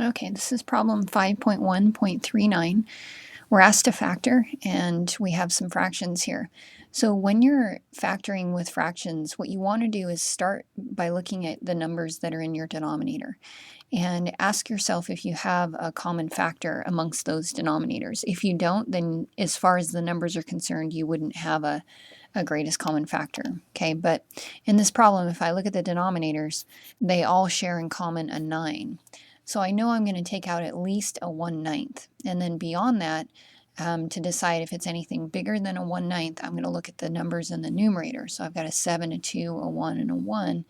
Okay, this is problem 5.1.39. We're asked to factor, and we have some fractions here. So when you're factoring with fractions, what you want to do is start by looking at the numbers that are in your denominator and ask yourself if you have a common factor amongst those denominators. If you don't, then as far as the numbers are concerned, you wouldn't have a greatest common factor. Okay, but in this problem, if I look at the denominators, they all share in common a 9. So I know I'm going to take out at least a 1/9. And then beyond that, to decide if it's anything bigger than a 1/9, I'm going to look at the numbers in the numerator. So I've got a 7, a 2, a 1, and a 1.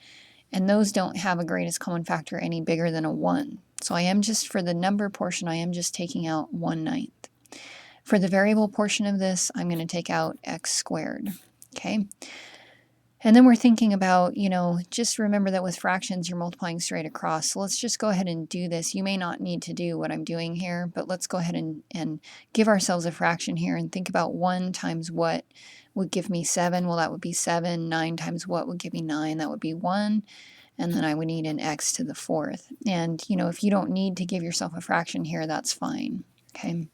And those don't have a greatest common factor any bigger than a 1. So I am just, for the number portion, I am just taking out 1/9. For the variable portion of this, I'm going to take out x squared. Okay. And then we're thinking about, just remember that with fractions, you're multiplying straight across. So let's just go ahead and do this. You may not need to do what I'm doing here, but let's go ahead and give ourselves a fraction here and think about 1 times what would give me 7. Well, that would be 7. 9 times what would give me 9? That would be 1. And then I would need an x to the 4th. And, if you don't need to give yourself a fraction here, that's fine. Okay.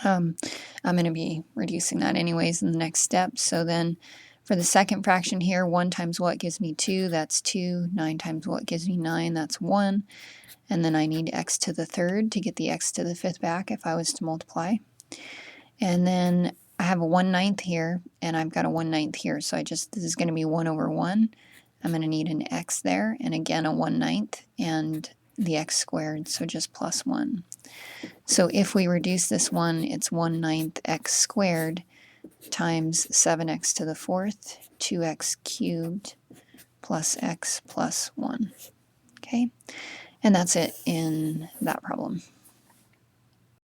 I'm going to be reducing that anyways in the next step. So then for the second fraction here, 1 times what gives me 2, that's 2. 9 times what gives me 9, that's 1. And then I need x to the 3rd to get the x to the 5th back if I was to multiply. And then I have a 1/9 here, and I've got a 1/9 here. So this is going to be 1 over 1. I'm going to need an x there, and again a 1/9, and the x squared, so just plus 1. So if we reduce this one, it's 1/9 x squared times 7x to the 4th, 2x cubed plus x plus 1. Okay, and that's it in that problem.